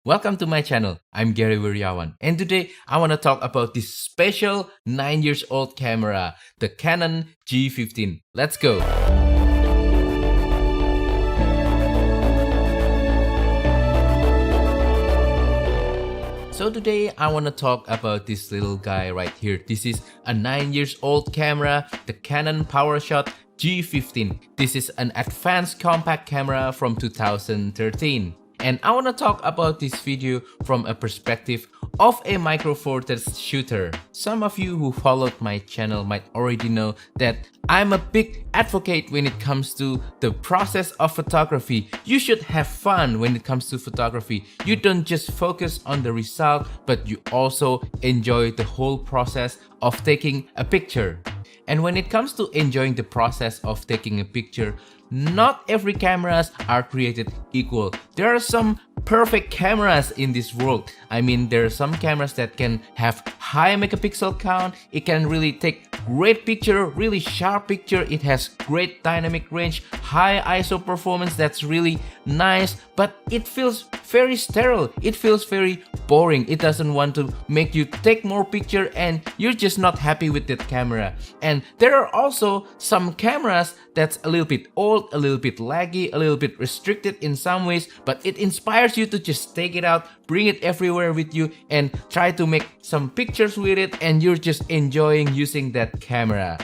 Welcome to my channel. I'm Gary Wiryawan, and today I want to talk about this special 9 years old camera, the Canon G15. Let's go! So today I want to talk about this little guy right here. This is a 9 years old camera, the Canon Powershot G15. This is an advanced compact camera from 2013. And I want to talk about this video from a perspective of a micro four thirds shooter. Some of you who followed my channel might already know that I'm a big advocate when it comes to the process of photography. You should have fun when it comes to photography. You don't just focus on the result, but you also enjoy the whole process of taking a picture. And when it comes to enjoying the process of taking a picture, not every cameras are created equal. There are some perfect cameras in this world. I mean, there are some cameras that can have high megapixel count. It can really take great picture, really sharp picture. It has great dynamic range, high ISO performance that's really nice, but it feels very sterile. It feels very boring. It doesn't want to make you take more picture and you're just not happy with that camera. And there are also some cameras that's a little bit old, a little bit laggy, a little bit restricted in some ways, but it inspires you to just take it out, bring it everywhere with you and try to make some pictures with it, and you're just enjoying using that camera.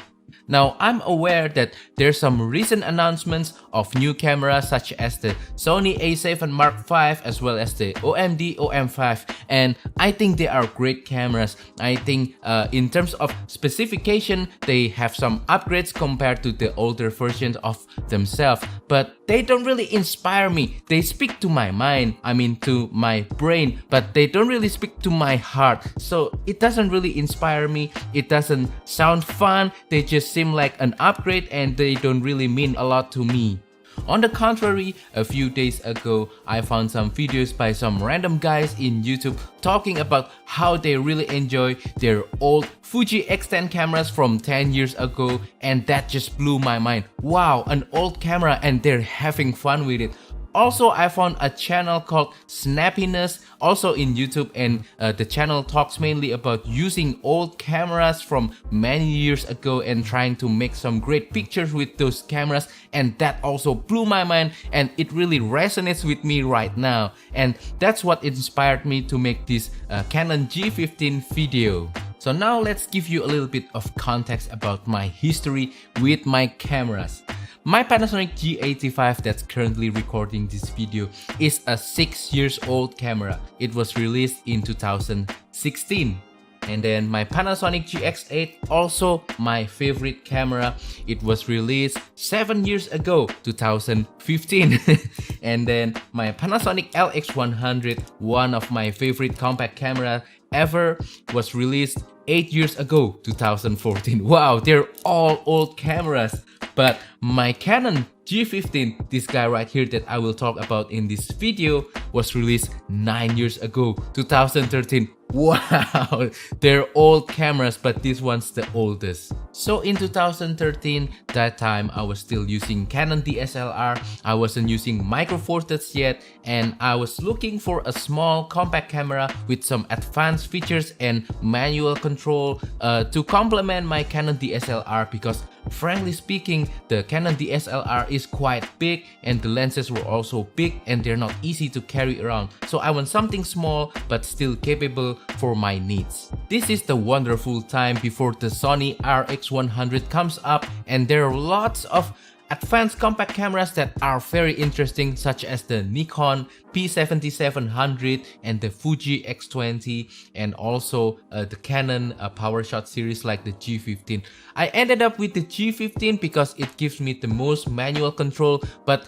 Now, I'm aware that there's some recent announcements of new cameras such as the Sony A7 Mark V as well as the OMD OM5, and I think they are great cameras. I think in terms of specification, they have some upgrades compared to the older versions of themselves, but they don't really inspire me. They speak to my mind, I mean to my brain, but they don't really speak to my heart. So it doesn't really inspire me. It doesn't sound fun. They just seem like an upgrade and they don't really mean a lot to me. On the contrary, a few days ago, I found some videos by some random guys in YouTube talking about how they really enjoy their old Fuji X10 cameras from 10 years ago, and that just blew my mind. Wow, an old camera and they're having fun with it. Also, I found a channel called Snappiness also in YouTube, and the channel talks mainly about using old cameras from many years ago and trying to make some great pictures with those cameras, and that also blew my mind and it really resonates with me right now, and that's what inspired me to make this Canon G15 video. So now let's give you a little bit of context about my history with my cameras. My Panasonic G85 that's currently recording this video is a 6 years old camera. It was released in 2016. And then my Panasonic GX8, also my favorite camera, it was released 7 years ago, 2015. And then my Panasonic LX100, one of my favorite compact camera ever, was released 8 years ago, 2014. Wow, they're all old cameras. But my Canon G15, this guy right here that I will talk about in this video, was released 9 years ago, 2013. Wow, they're old cameras, but this one's the oldest. So in 2013, that time I was still using Canon DSLR. I wasn't using micro four thirds yet, and I was looking for a small compact camera with some advanced features and manual control to complement my Canon DSLR, because frankly speaking, the Canon DSLR is quite big and the lenses were also big and they're not easy to carry around. So I want something small but still capable for my needs. This is the wonderful time before the Sony RX100 comes up, and there are lots of advanced compact cameras that are very interesting, such as the Nikon P7700 and the Fuji X20, and also the Canon Powershot series like the G15. I ended up with the G15 because it gives me the most manual control, but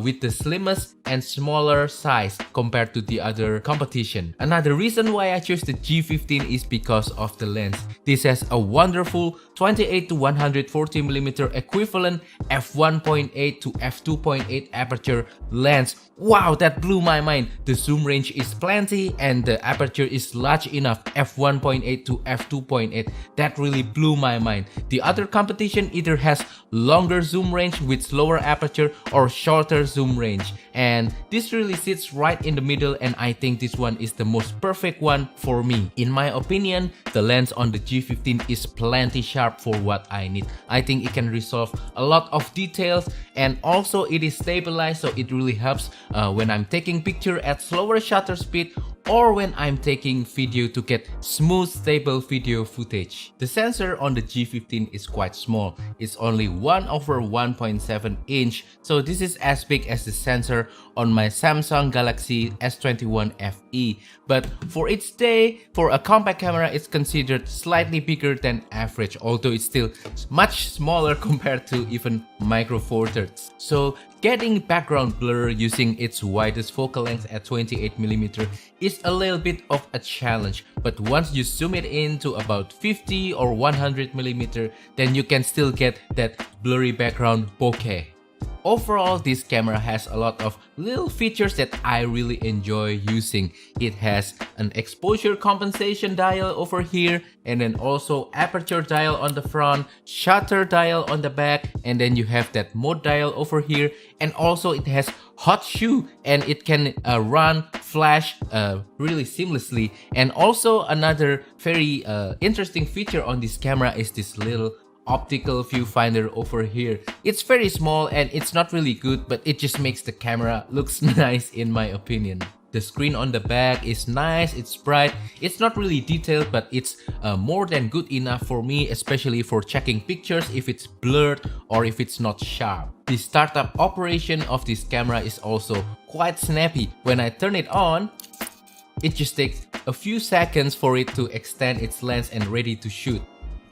with the slimmest and smaller size compared to the other competition. Another reason why I chose the G15 is because of the lens. This has a wonderful 28 to 140mm equivalent f1.8 to f2.8 aperture lens. Wow, that blew my mind. The zoom range is plenty and the aperture is large enough, f1.8 to f2.8. That really blew my mind. The other competition either has longer zoom range with slower aperture or shorter zoom range, and this really sits right in the middle, and I think this one is the most perfect one for me. In my opinion, the lens on the G15 is plenty sharp for what I need. I think it can resolve a lot of details, and also it is stabilized, so it really helps when I'm taking picture at slower shutter speed or when I'm taking video to get smooth, stable video footage. The sensor on the G15 is quite small. It's only 1/1.7 inch, so this is as big as the sensor on my Samsung Galaxy S21 FE. But for its day, for a compact camera, it's considered slightly bigger than average, although it's still much smaller compared to even Micro Four Thirds. So getting background blur using its widest focal length at 28mm is a little bit of a challenge, but once you zoom it in to about 50 or 100mm, then you can still get that blurry background bokeh. Overall, this camera has a lot of little features that I really enjoy using. It has an exposure compensation dial over here, and then also aperture dial on the front, shutter dial on the back, and then you have that mode dial over here, and also it has hot shoe and it can run flash really seamlessly. And also another very interesting feature on this camera is this little optical viewfinder over here. It's very small and it's not really good, but it just makes the camera looks nice in my opinion. The screen on the back is nice, it's bright, it's not really detailed, but it's more than good enough for me, especially for checking pictures if it's blurred or if it's not sharp. The startup operation of this camera is also quite snappy. When I turn it on, it just takes a few seconds for it to extend its lens and ready to shoot.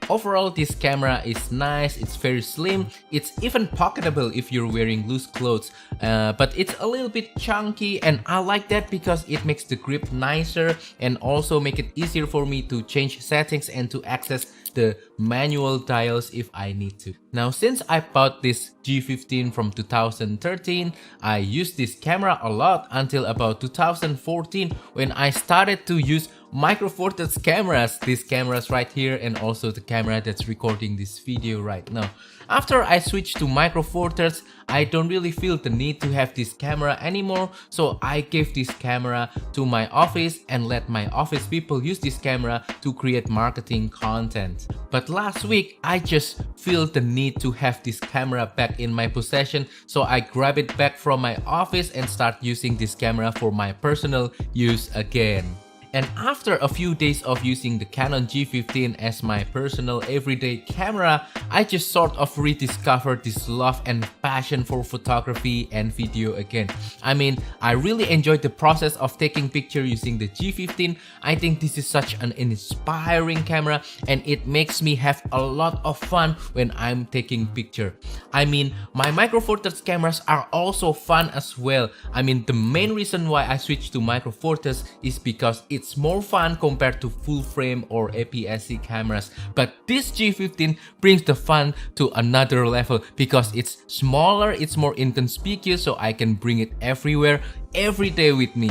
Overall, this camera is nice, it's very slim, it's even pocketable if you're wearing loose clothes, but it's a little bit chunky, and I like that because it makes the grip nicer and also make it easier for me to change settings and to access the manual dials if I need to. Now, since I bought this G15 from 2013, I used this camera a lot until about 2014 when I started to use Micro Four Thirds cameras, these cameras right here, and also the camera that's recording this video right now. After I switched to Micro Four Thirds, I don't really feel the need to have this camera anymore, so I gave this camera to my office and let my office people use this camera to create marketing content. But last week, I just feel the need to have this camera back in my possession, so I grab it back from my office and start using this camera for my personal use again. And after a few days of using the Canon G15 as my personal everyday camera, I just sort of rediscovered this love and passion for photography and video again. I mean, I really enjoyed the process of taking pictures using the G15. I think this is such an inspiring camera and it makes me have a lot of fun when I'm taking pictures. I mean, my Micro Four Thirds cameras are also fun as well. I mean, the main reason why I switched to Micro Four Thirds is because it's more fun compared to full frame or APS-C cameras. But this G15 brings the fun to another level because it's smaller, it's more inconspicuous, so I can bring it everywhere, every day with me.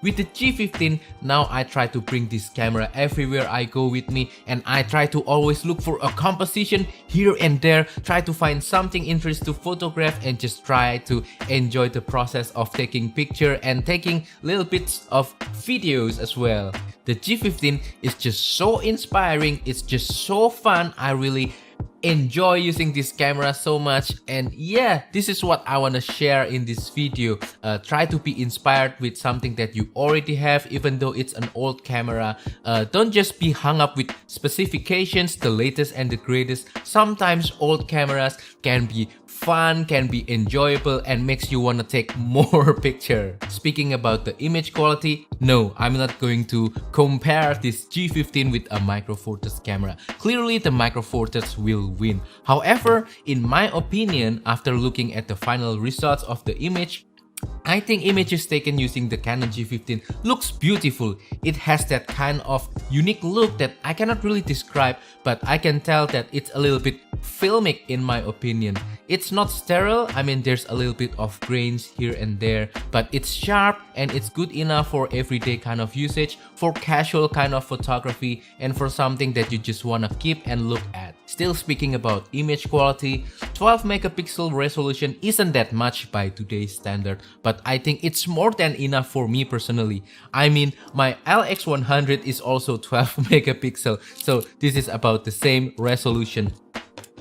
With the G15, now I try to bring this camera everywhere I go with me, and I try to always look for a composition here and there, try to find something interesting to photograph and just try to enjoy the process of taking picture and taking little bits of videos as well. The G15 is just so inspiring, it's just so fun. I really enjoy using this camera so much, and yeah, this is what I want to share in this video. Try to be inspired with something that you already have, even though it's an old camera. Don't just be hung up with specifications, the latest and the greatest. Sometimes old cameras can be fun, can be enjoyable, and makes you want to take more pictures. Speaking about the image quality, no, I'm not going to compare this G15 with a Micro Four Thirds camera. Clearly, the Micro Four Thirds will win. However, in my opinion, after looking at the final results of the image, I think images taken using the Canon G15 looks beautiful. It has that kind of unique look that I cannot really describe, but I can tell that it's a little bit filmic in my opinion. It's not sterile, I mean there's a little bit of grains here and there, but it's sharp and it's good enough for everyday kind of usage, for casual kind of photography, and for something that you just wanna keep and look at. Still speaking about image quality, 12 megapixel resolution isn't that much by today's standard, but I think it's more than enough for me personally. I mean, my LX100 is also 12 megapixel, so this is about the same resolution.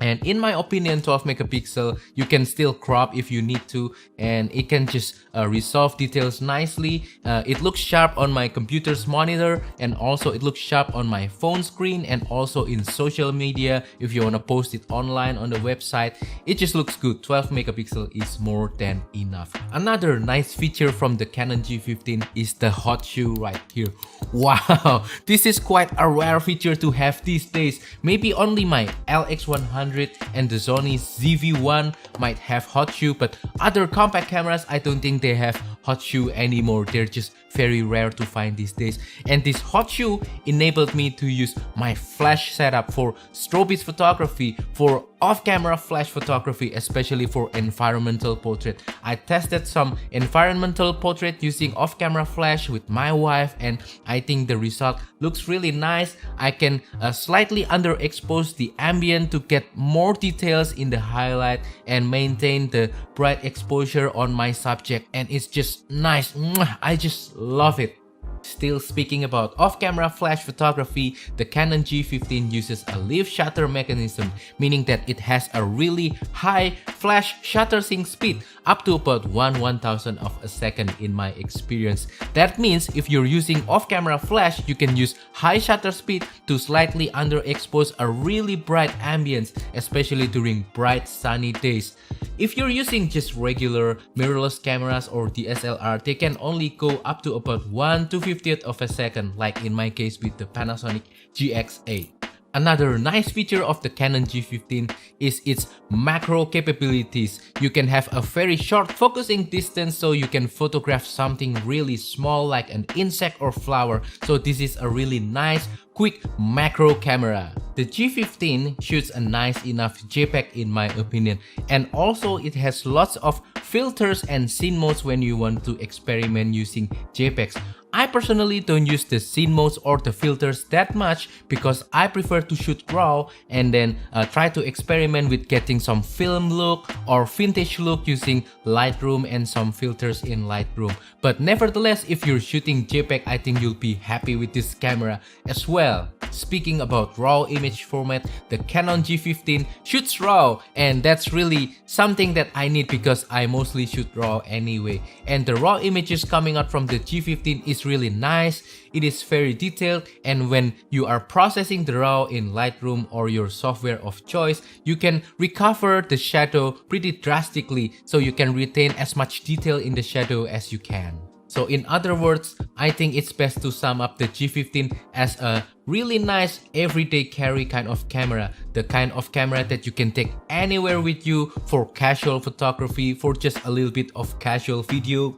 And in my opinion, 12 megapixel, you can still crop if you need to, and it can just resolve details nicely. It looks sharp on my computer's monitor, and also it looks sharp on my phone screen, and also in social media. If you want to post it online on the website, it just looks good. 12 megapixel is more than enough. Another nice feature from the Canon G15 is the hot shoe right here. Wow, this is quite a rare feature to have these days. Maybe only my LX100 and the Sony ZV-1 might have hot shoe, but other compact cameras, I don't think they have hot shoe anymore. They're just very rare to find these days. And this hot shoe enabled me to use my flash setup for strobist photography, for off-camera flash photography, especially for environmental portrait. I tested some environmental portrait using off-camera flash with my wife, and I think the result looks really nice. I can slightly underexpose the ambient to get more details in the highlight and maintain the bright exposure on my subject, and it's just nice. I just love it. Still speaking about off-camera flash photography, the Canon G15 uses a leaf shutter mechanism, meaning that it has a really high flash shutter sync speed, up to about 1/1000 of a second in my experience. That means if you're using off-camera flash, you can use high shutter speed to slightly underexpose a really bright ambience, especially during bright sunny days. If you're using just regular mirrorless cameras or DSLR, they can only go up to about 1/250th of a second, like in my case with the Panasonic GX8. Another nice feature of the Canon G15 is its macro capabilities. You can have a very short focusing distance, so you can photograph something really small like an insect or flower. So this is a really nice, quick macro camera. The G15 shoots a nice enough JPEG in my opinion, and also it has lots of filters and scene modes when you want to experiment using JPEGs. I personally don't use the scene modes or the filters that much because I prefer to shoot raw and then try to experiment with getting some film look or vintage look using Lightroom and some filters in Lightroom. But nevertheless, if you're shooting JPEG, I think you'll be happy with this camera as well. Speaking about raw image format, the Canon G15 shoots raw, and that's really something that I need because I mostly shoot raw anyway. And the raw images coming out from the G15 is really nice. It is very detailed, and when you are processing the raw in Lightroom or your software of choice, you can recover the shadow pretty drastically, so you can retain as much detail in the shadow as you can. So in other words, I think it's best to sum up the G15 as a really nice everyday carry kind of camera. The kind of camera that you can take anywhere with you for casual photography, for just a little bit of casual video.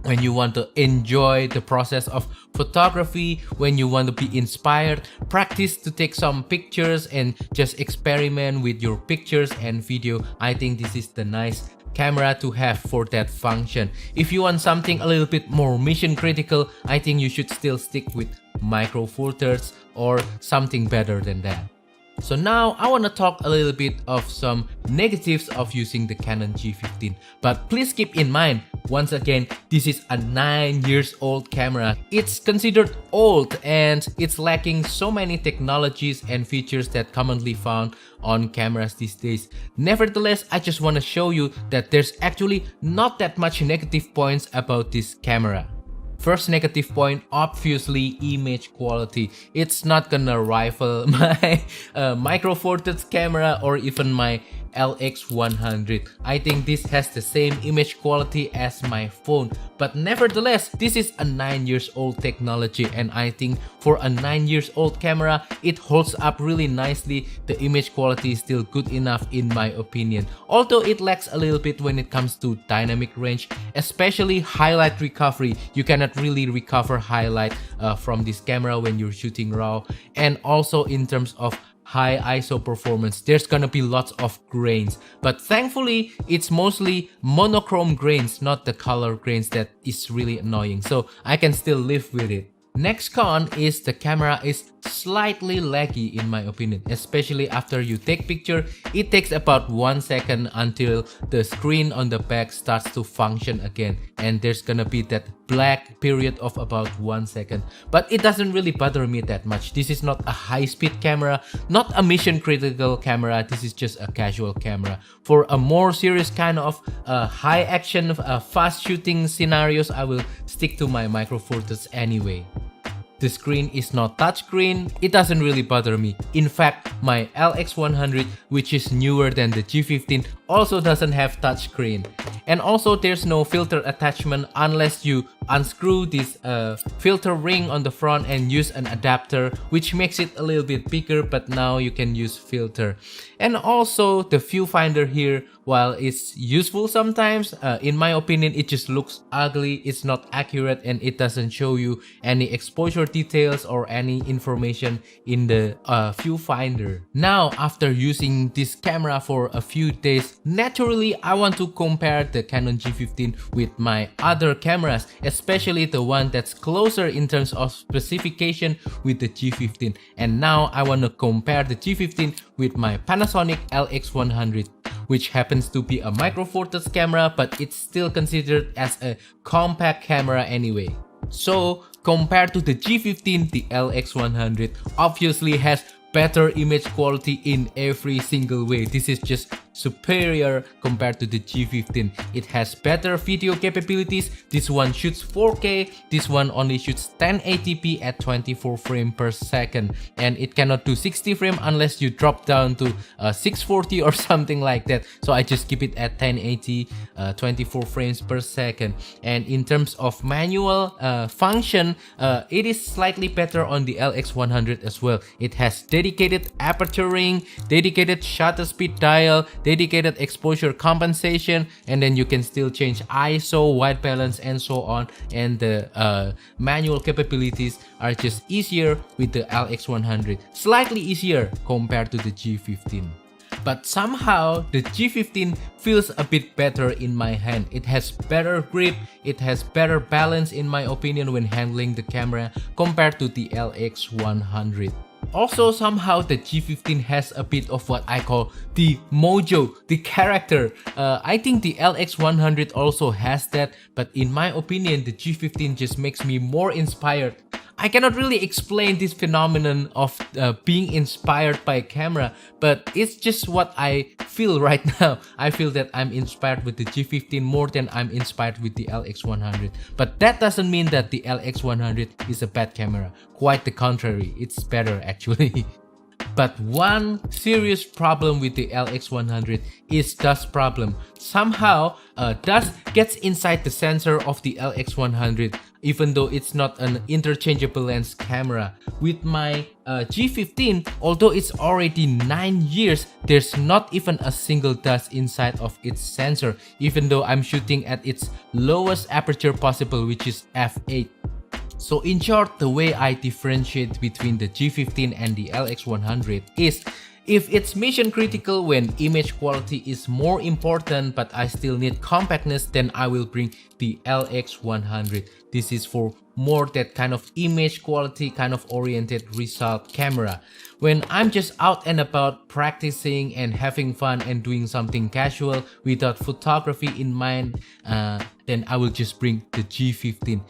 When you want to enjoy the process of photography, when you want to be inspired, practice to take some pictures and just experiment with your pictures and video. I think this is the nice camera to have for that function. If you want something a little bit more mission critical, I think you should still stick with micro four thirds or something better than that. So now I want to talk a little bit of some negatives of using the Canon G15. But please keep in mind, once again, this is a 9 years old camera. It's considered old and it's lacking so many technologies and features that commonly found on cameras these days. Nevertheless, I just want to show you that there's actually not that much negative points about this camera. First negative point, obviously image quality. It's not gonna rival my Micro Four Thirds camera or even my LX100. I think this has the same image quality as my phone, but nevertheless, this is a 9 years old technology, and I think for a 9 years old camera, it holds up really nicely. The image quality is still good enough in my opinion, although it lacks a little bit when it comes to dynamic range, especially highlight recovery. You cannot really recover highlight from this camera when you're shooting RAW, and also in terms of high ISO performance, there's gonna be lots of grains, but thankfully it's mostly monochrome grains, not the color grains that is really annoying, so I can still live with it. Next con is the camera is slightly laggy in my opinion, especially after you take picture. It takes about 1 second until the screen on the back starts to function again, and there's gonna be that black period of about 1 second, but it doesn't really bother me that much. This is not a high-speed camera, not a mission critical camera. This is just a casual camera. For a more serious kind of high action fast shooting scenarios, I will stick to my Micro Four Thirds anyway. The screen is not touchscreen, it doesn't really bother me. In fact, my LX100, which is newer than the G15, also doesn't have touchscreen. And also there's no filter attachment unless you unscrew this filter ring on the front and use an adapter, which makes it a little bit bigger, but now you can use filter. And also the viewfinder here, while it's useful sometimes, in my opinion it just looks ugly, it's not accurate, and it doesn't show you any exposure details or any information in the viewfinder. Now, after using this camera for a few days, naturally I want to compare the Canon G15 with my other cameras, especially the one that's closer in terms of specification with the G15. And now I want to compare the G15 with my Panasonic LX100, which happens to be a Micro Four Thirds camera, but it's still considered as a compact camera anyway. So compared to the G15, the LX100 obviously has better image quality in every single way. This is just superior compared to the G15. It has better video capabilities. This one shoots 4K, this one only shoots 1080p at 24 frames per second, and it cannot do 60 frames unless you drop down to 640 or something like that. So I just keep it at 1080, 24 frames per second. And in terms of manual function, it is slightly better on the LX100 as well. It has dedicated aperture ring, dedicated shutter speed dial, dedicated exposure compensation, and then you can still change ISO, white balance, and so on. And the manual capabilities are just easier with the LX100, slightly easier compared to the G15. But somehow the G15 feels a bit better in my hand. It has better grip, it has better balance in my opinion when handling the camera compared to the LX100. Also, somehow the G15 has a bit of what I call the mojo, the character. I think the LX100 also has that, but in my opinion the G15 just makes me more inspired. I cannot really explain this phenomenon of being inspired by a camera, but it's just what I feel right now. I feel that I'm inspired with the G15 more than I'm inspired with the LX100. But that doesn't mean that the LX100 is a bad camera. Quite the contrary, it's better actually. But one serious problem with the LX100 is dust problem. Somehow, dust gets inside the sensor of the LX100, even though it's not an interchangeable lens camera. With my G15, although it's already 9 years, there's not even a single dust inside of its sensor, even though I'm shooting at its lowest aperture possible, which is f8. So in short, the way I differentiate between the G15 and the LX100 is, if it's mission critical when image quality is more important but I still need compactness, then I will bring the LX100. This is for more that kind of image quality kind of oriented result camera. When I'm just out and about practicing and having fun and doing something casual without photography in mind, then I will just bring the G15.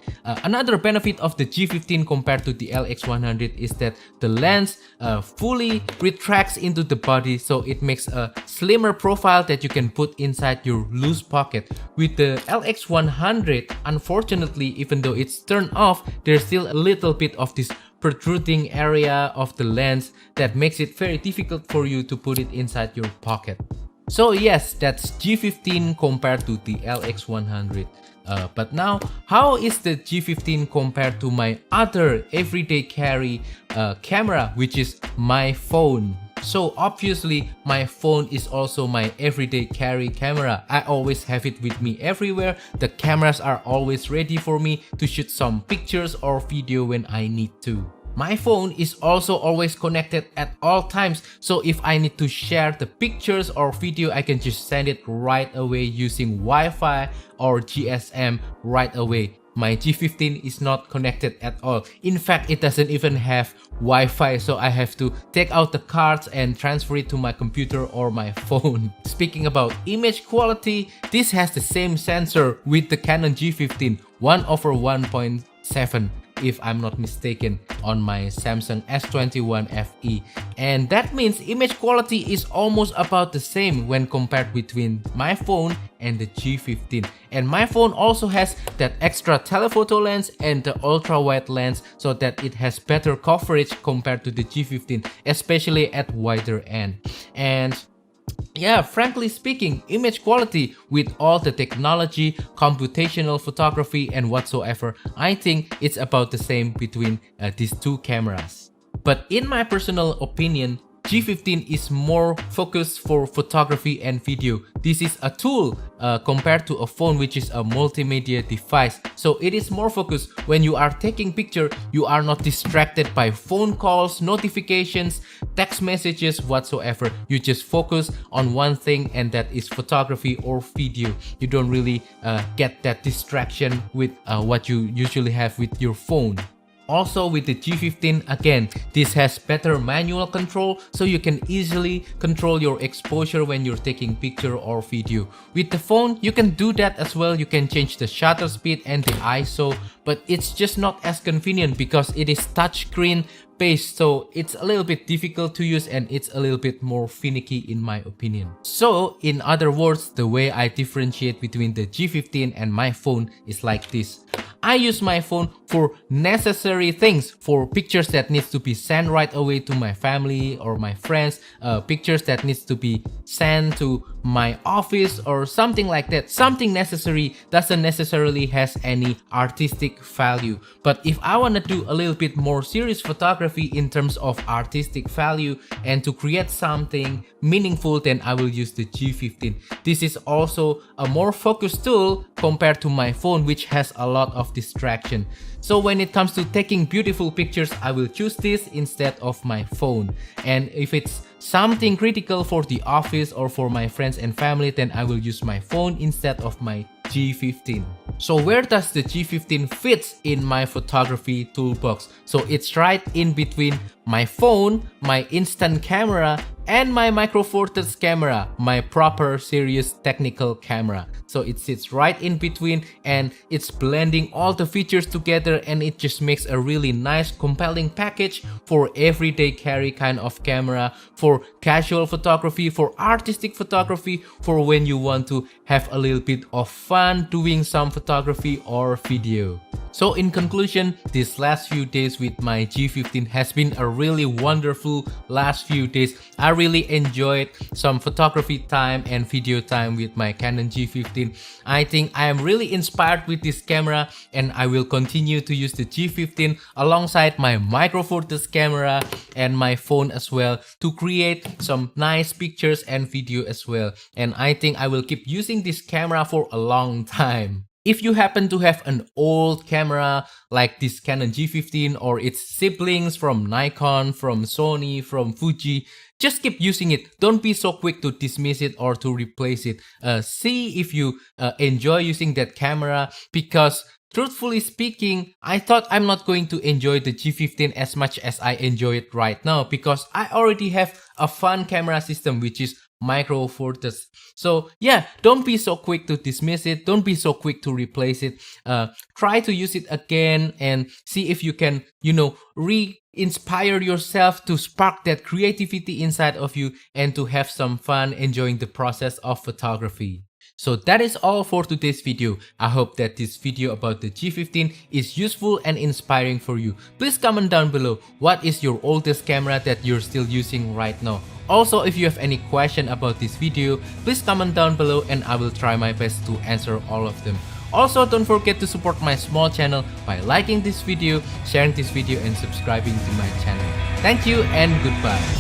Another benefit of the G15 compared to the LX100 is that the lens fully retracts into the body, so it makes a slimmer profile that you can put inside your loose pocket. With the LX100, unfortunately, even though it's turned off, there's still a little bit of this protruding area of the lens that makes it very difficult for you to put it inside your pocket. So yes, that's G15 compared to the LX100. But now, how is the G15 compared to my other everyday carry camera, which is my phone? So obviously, my phone is also my everyday carry camera. I always have it with me everywhere. The cameras are always ready for me to shoot some pictures or video when I need to. My phone is also always connected at all times, so if I need to share the pictures or video, I can just send it right away using Wi-Fi or GSM right away. My G15 is not connected at all. In fact, it doesn't even have Wi-Fi, so I have to take out the cards and transfer it to my computer or my phone. Speaking about image quality, this has the same sensor with the Canon G15, 1/1.7. if I'm not mistaken, on my Samsung S21 FE, and that means image quality is almost about the same when compared between my phone and the G15. And my phone also has that extra telephoto lens and the ultra wide lens, so that it has better coverage compared to the G15, especially at wider end. And yeah, frankly speaking, image quality with all the technology, computational photography and whatsoever, I think it's about the same between these two cameras. But in my personal opinion, G15 is more focused for photography and video. This is a tool compared to a phone, which is a multimedia device. So it is more focused. When you are taking picture, you are not distracted by phone calls, notifications, text messages, whatsoever. You just focus on one thing, and that is photography or video. You don't really get that distraction with what you usually have with your phone. Also with the G15, again, this has better manual control, so you can easily control your exposure when you're taking picture or video. With the phone, you can do that as well. You can change the shutter speed and the ISO, but it's just not as convenient because it is touchscreen based, so it's a little bit difficult to use and it's a little bit more finicky in my opinion. So in other words, the way I differentiate between the G15 and my phone is like this. I use my phone for necessary things, for pictures that needs to be sent right away to my family or my friends, pictures that needs to be sent to my office or something like that. Something necessary doesn't necessarily has any artistic value. But if I want to do a little bit more serious photography in terms of artistic value and to create something meaningful, then I will use the G15. This is also a more focused tool compared to my phone, which has a lot of distraction. So when it comes to taking beautiful pictures, I will choose this instead of my phone. And if it's something critical for the office or for my friends and family, then I will use my phone instead of my G15. So where does the G15 fit in my photography toolbox? So it's right in between my phone, my instant camera, and my micro four thirds camera, my proper serious technical camera. So it sits right in between and it's blending all the features together, and it just makes a really nice compelling package for everyday carry kind of camera, for casual photography, for artistic photography, for when you want to have a little bit of fun doing some photography or video. So in conclusion, these last few days with my G15 has been a really wonderful last few days. I really enjoyed some photography time and video time with my Canon G15. I think I am really inspired with this camera, and I will continue to use the G15 alongside my micro four thirds camera and my phone as well to create some nice pictures and video as well. And I think I will keep using this camera for a long time. If you happen to have an old camera like this Canon G15 or its siblings from Nikon, from Sony, from Fuji, just keep using it. Don't be so quick to dismiss it or to replace it. See if you enjoy using that camera, because truthfully speaking, I thought I'm not going to enjoy the G15 as much as I enjoy it right now, because I already have a fun camera system, which is micro four thirds. So yeah, don't be so quick to dismiss it. Don't be so quick to replace it. Try to use it again and see if you can, re-inspire yourself to spark that creativity inside of you and to have some fun enjoying the process of photography. So that is all for today's video. I hope that this video about the G15 is useful and inspiring for you. Please comment down below what is your oldest camera that you're still using right now. Also, if you have any question about this video, please comment down below and I will try my best to answer all of them. Also, don't forget to support my small channel by liking this video, sharing this video and subscribing to my channel. Thank you and goodbye.